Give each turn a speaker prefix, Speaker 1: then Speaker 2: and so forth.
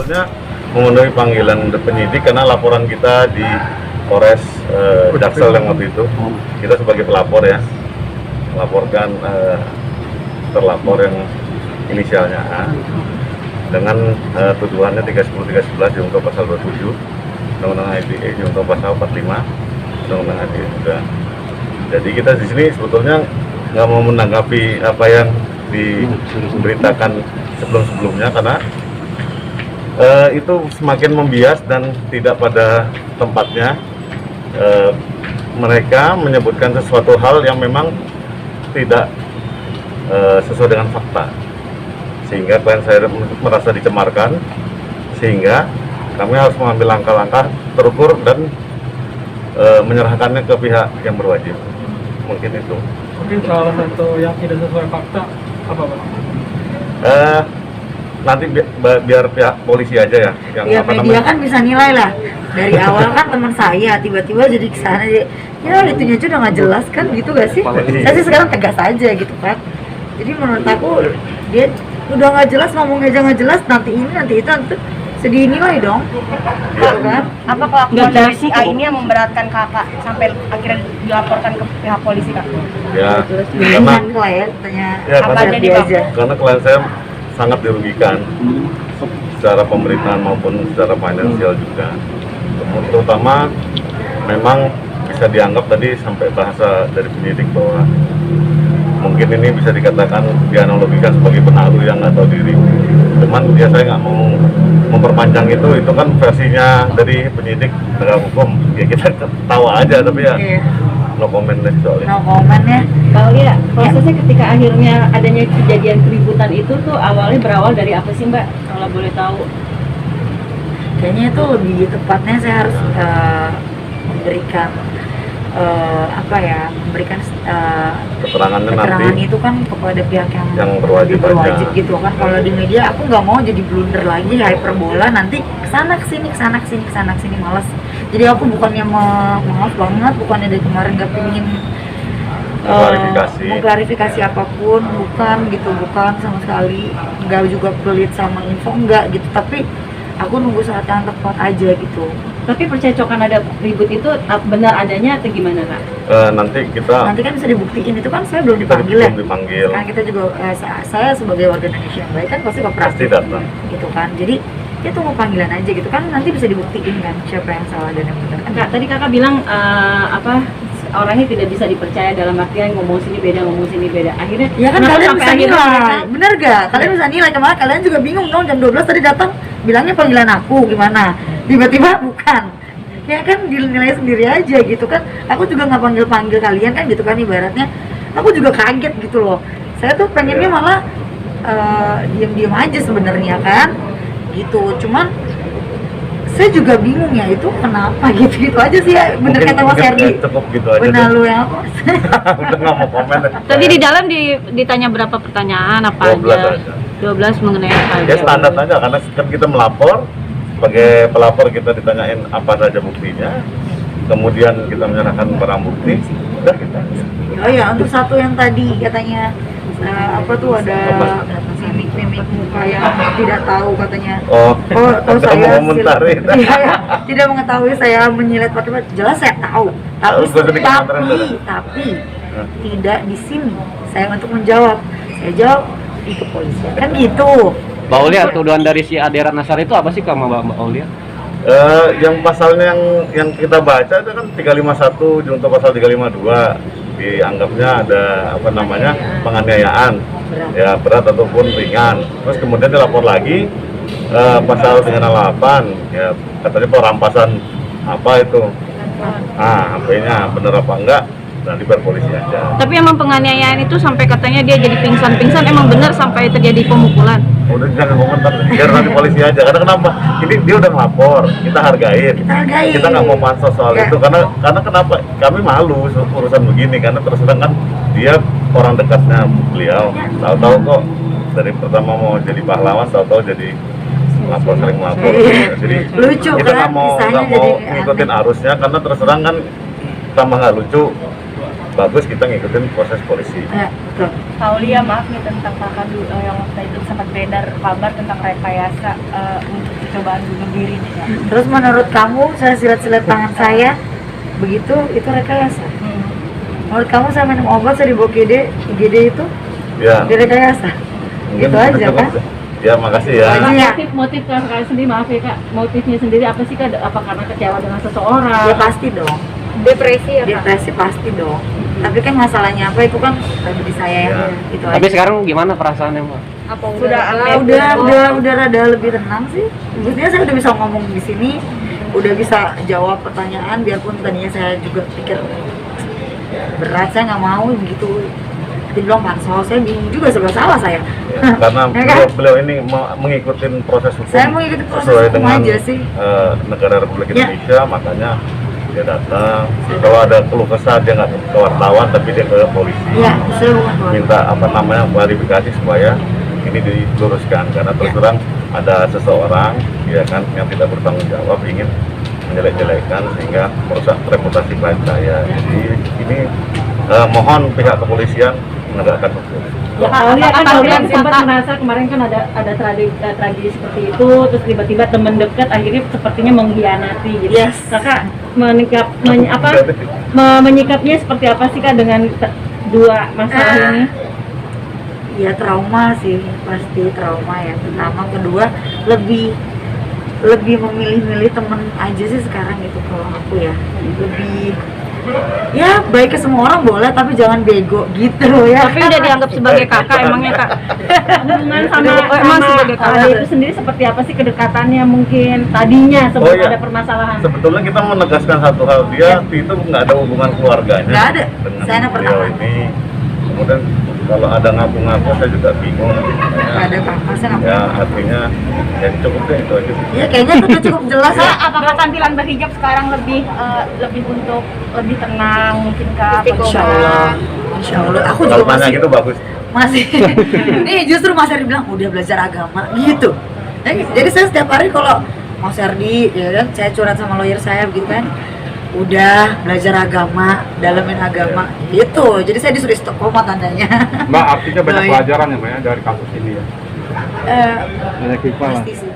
Speaker 1: sebetulnya memenuhi panggilan penyidik karena laporan kita di Polres Jaksel yang waktu itu. Kita sebagai pelapor ya, melaporkan terlapor yang inisialnya A dengan tuduhannya 310-311 junto pasal 27 Undang-Undang ITE junto pasal 45 Undang-Undang ITE juga. Jadi kita di sini sebetulnya nggak mau menanggapi apa yang diberitakan sebelum-sebelumnya karena itu semakin membias dan tidak pada tempatnya. Mereka menyebutkan sesuatu hal yang memang tidak sesuai dengan fakta, sehingga klien saya merasa dicemarkan, sehingga kami harus mengambil langkah-langkah terukur dan menyerahkannya ke pihak yang berwajib. Mungkin itu.
Speaker 2: Mungkin salah satu yang tidak sesuai fakta apa Pak?
Speaker 1: Nanti biar pihak polisi aja ya yang
Speaker 3: Ya,
Speaker 1: apa
Speaker 3: media
Speaker 1: namanya.
Speaker 3: kan bisa nilai lah. Dari awal kan teman saya tiba-tiba jadi kesana dia, ya itunya aja udah nggak jelas kan gitu gak sih? Saya sih sekarang tegas aja gitu kan. Jadi menurut aku dia udah nggak jelas, ngomong aja nggak jelas, nanti ini nanti itu nanti sedih nilai dong, gitu kan?
Speaker 4: Apa kelakuan dari si A ini yang memberatkan kakak sampai akhirnya dilaporkan ke pihak polisi kak?
Speaker 1: Ya, karena
Speaker 3: Dengan klien tanya
Speaker 1: Ya,
Speaker 3: apa
Speaker 4: karena-
Speaker 3: dia aja.
Speaker 1: karena klien saya sangat dirugikan secara pemerintahan maupun secara finansial juga. Terutama memang bisa dianggap tadi sampai bahasa dari penyidik bahwa mungkin ini bisa dikatakan dianalogikan sebagai penalu yang nggak tahu diri. Cuman ya saya nggak mau memperpanjang itu kan versinya dari penyidik penegak hukum. Ya kita ketawa aja tapi ya
Speaker 3: Iya.
Speaker 1: no comment deh soalnya.
Speaker 3: No comment ya.
Speaker 5: Mbak Aulia, prosesnya ketika akhirnya adanya kejadian keributan itu tuh awalnya berawal dari apa sih Mbak? Kalau boleh tahu.
Speaker 3: Kayaknya itu lebih tepatnya saya harus memberikan memberikan
Speaker 1: Keterangannya
Speaker 3: keterangan
Speaker 1: nanti
Speaker 3: itu kan kepada pihak yang
Speaker 1: berwajib
Speaker 3: berwajib
Speaker 1: aja.
Speaker 3: gitu kan. Kalau di media aku nggak mau jadi blunder lagi, hyperbola nanti kesana kesini malas. Jadi aku bukannya maaf banget, bukannya dari kemarin nggak pingin mengklarifikasi apapun, bukan sama sekali, nggak juga pelit sama info enggak gitu, tapi aku nunggu saat yang tepat aja gitu.
Speaker 5: Tapi percecokan ada ribut itu benar adanya atau gimana Kak?
Speaker 1: nanti kita
Speaker 3: Nanti kan bisa dibuktiin, itu kan saya belum
Speaker 1: kita
Speaker 3: dipanggil ya.
Speaker 1: belum dipanggil.
Speaker 3: Kan kita juga saya sebagai warga Indonesia yang baik kan pasti
Speaker 1: Pasti
Speaker 3: kooperatif
Speaker 1: datang.
Speaker 3: gitu kan. Jadi ya tunggu panggilan aja gitu kan, nanti bisa dibuktiin kan siapa yang salah dan yang benar kan.
Speaker 5: Kak, tadi Kakak bilang orangnya tidak bisa dipercaya dalam artian ngomong sini beda. Akhirnya
Speaker 3: Ya kan
Speaker 5: kenapa
Speaker 3: kalian
Speaker 5: sampai
Speaker 3: bisa
Speaker 5: akhirnya
Speaker 3: nilai,
Speaker 5: mereka-
Speaker 3: bener gak? Kalian bisa nilai, kemarin kalian juga bingung dong jam 12 tadi datang bilangnya panggilan aku gimana, tiba-tiba bukan. Ya kan dinilai sendiri aja gitu kan. Aku juga nggak panggil kalian kan gitu kan, ibaratnya aku juga kaget gitu loh. Saya tuh pengennya malah diam-diam aja sebenarnya kan gitu. Cuman saya juga bingung ya itu kenapa gitu aja sih ya. Bener
Speaker 1: Mungkin-
Speaker 3: kata Mas
Speaker 1: mungkin
Speaker 3: Herdi,
Speaker 1: ya cukup gitu aja
Speaker 3: benar
Speaker 1: deh.
Speaker 3: lu yang apa?
Speaker 1: Udah nggak mau komen deh.
Speaker 6: Tadi di dalam ditanya berapa pertanyaan apa
Speaker 1: 12
Speaker 6: aja?
Speaker 1: aja.
Speaker 6: 12 mengenai apa aja?
Speaker 1: Ya standar aja karena kan kita melapor, sebagai pelapor kita ditanyain apa saja buktinya, kemudian kita menyerahkan barang bukti, udah kita.
Speaker 3: Oh ya, untuk satu yang tadi katanya apa tuh ada mimik muka yang tidak tahu katanya.
Speaker 1: Oh,
Speaker 3: saya
Speaker 1: mengomentari.
Speaker 3: Iya, tidak mengetahui saya menyilet pakai baju. Jelas saya tahu, tapi
Speaker 1: Gua sedikit komentar.
Speaker 3: tapi tidak di sini saya untuk menjawab. Saya jawab di kepolisian kan gitu.
Speaker 7: Mbak Aulia, tuduhan dari si Adera Nasar itu apa sih sama Mbak Aulia?
Speaker 1: Yang pasalnya yang kita baca itu kan 351 junto pasal 352 dianggapnya ada penganiayaan ya berat ataupun ringan. Terus kemudian dilapor lagi pasal 368 ya katanya perampasan apa itu. HP-nya bener apa enggak nanti biar polisi aja.
Speaker 6: Tapi emang penganiayaan itu sampai katanya dia jadi pingsan emang benar sampai terjadi pemukulan.
Speaker 1: Udah jangan komentar, biar nanti polisi aja. Karena kenapa? Ini dia udah ngelapor, kita hargain. Kita nggak mau pansos soal itu karena kenapa? Kami malu urusan begini karena terus terang kan dia orang dekatnya beliau. Tahu-tahu kok dari pertama mau jadi pahlawan, tahu-tahu jadi sering melapor. Jadi
Speaker 3: Lucu
Speaker 1: kita
Speaker 3: kan,
Speaker 1: nggak mau
Speaker 3: kisahnya
Speaker 1: ngikutin
Speaker 3: jadi
Speaker 1: arusnya karena terus terang kan tambah nggak lucu. bagus kita ngikutin proses polisi.
Speaker 3: Ya, betul.
Speaker 4: Kak Aulia, maaf nih tentang kakak dulu yang waktu itu sempat beredar kabar tentang rekayasa untuk percobaan bunuh diri nih ya.
Speaker 3: Terus menurut kamu saya silat-silat tangan saya begitu itu rekayasa? Menurut kamu saya minum obat saya dibawa IGD itu
Speaker 1: Ya,
Speaker 3: direkayasa? Gitu aja kan?
Speaker 1: Ya, makasih ya.
Speaker 3: Iya.
Speaker 5: Motif kakak sendiri, maaf ya kak, motifnya sendiri apa sih kak? Apa karena kecewa dengan seseorang?
Speaker 3: Ya pasti dong.
Speaker 6: Depresi ya, Kak?
Speaker 3: Depresi pasti dong. Tapi kan masalahnya apa itu kan pribadi saya ya.
Speaker 1: Ya.
Speaker 3: Itu
Speaker 7: Tapi
Speaker 3: aja.
Speaker 7: sekarang gimana perasaannya, Mbak?
Speaker 6: Apa
Speaker 4: Sudah
Speaker 3: Udah rada lebih tenang sih. Maksudnya saya udah bisa ngomong di sini, udah bisa jawab pertanyaan biarpun tadinya saya juga pikir berat, saya nggak mau begitu. Dibilang pansos, saya bingung juga serba salah saya.
Speaker 1: Ya, karena
Speaker 3: Ya kan?
Speaker 1: beliau ini mengikuti proses hukum
Speaker 3: Saya mengikuti proses
Speaker 1: sesuai
Speaker 3: hukum
Speaker 1: dengan
Speaker 3: aja sih.
Speaker 1: negara Republik
Speaker 3: Ya.
Speaker 1: Indonesia, makanya dia datang. Kalau ada keluh kesah dia nggak ke wartawan tapi dia ke polisi.
Speaker 3: Iya, saya bukan keluarga.
Speaker 1: Minta apa namanya klarifikasi supaya ini diluruskan karena terus
Speaker 3: Ya.
Speaker 1: terang ada seseorang ya kan yang tidak bertanggung jawab ingin menjelek-jelekan sehingga merusak reputasi klien saya. Jadi ini mohon pihak kepolisian menegakkan hukum.
Speaker 5: Ya Kak Aulia kan kalian sempat merasa kemarin kan ada tragedi seperti itu, terus tiba-tiba teman dekat akhirnya sepertinya mengkhianati gitu.
Speaker 3: Yes.
Speaker 5: Kakak menyikapnya seperti apa sih kak dengan dua masalah ini?
Speaker 3: Ya trauma sih, pasti trauma ya. Pertama, kedua lebih memilih-milih temen aja sih sekarang itu kalau aku ya. Lebih ya baik ke semua orang boleh tapi jangan bego gitu ya.
Speaker 6: Tapi udah dianggap sebagai kakak emangnya, Kak?
Speaker 5: Hubungan sama
Speaker 6: Emang sebagai kakak?
Speaker 5: Ade itu sendiri seperti apa sih kedekatannya mungkin tadinya sebelum
Speaker 1: iya.
Speaker 5: ada permasalahan?
Speaker 1: Sebetulnya kita menegaskan satu hal, dia itu nggak ada hubungan keluarganya
Speaker 3: Nggak ada.
Speaker 1: dengan
Speaker 3: Saya anak
Speaker 1: beliau
Speaker 3: pertama.
Speaker 1: ini. Kemudian kalau ada ngaku-ngaku saya juga bingung.
Speaker 3: Nggak ada kakak, saya nggak
Speaker 1: Ya artinya ya cukup deh itu aja.
Speaker 3: ya kayaknya itu udah cukup jelas ya.
Speaker 4: Apakah tampilan berhijab sekarang lebih untuk lebih tenang mungkin kak?
Speaker 3: Insya Allah, Insya Allah. Aku
Speaker 1: Kalau
Speaker 3: juga
Speaker 1: nanya
Speaker 3: masih
Speaker 1: gitu bagus.
Speaker 3: Nih justru Mas Herdi bilang udah belajar agama gitu. Jadi saya setiap hari kalau Mas Herdi ya kan saya curhat sama lawyer saya begitu kan, udah belajar agama, dalamin agama gitu. Jadi saya disuruh istiqomah tandanya.
Speaker 8: Mbak, artinya banyak
Speaker 3: Baik.
Speaker 8: pelajaran ya Mbak ya dari kasus ini ya.
Speaker 3: Eh,
Speaker 8: Banyak hikmah lah.
Speaker 3: pasti sih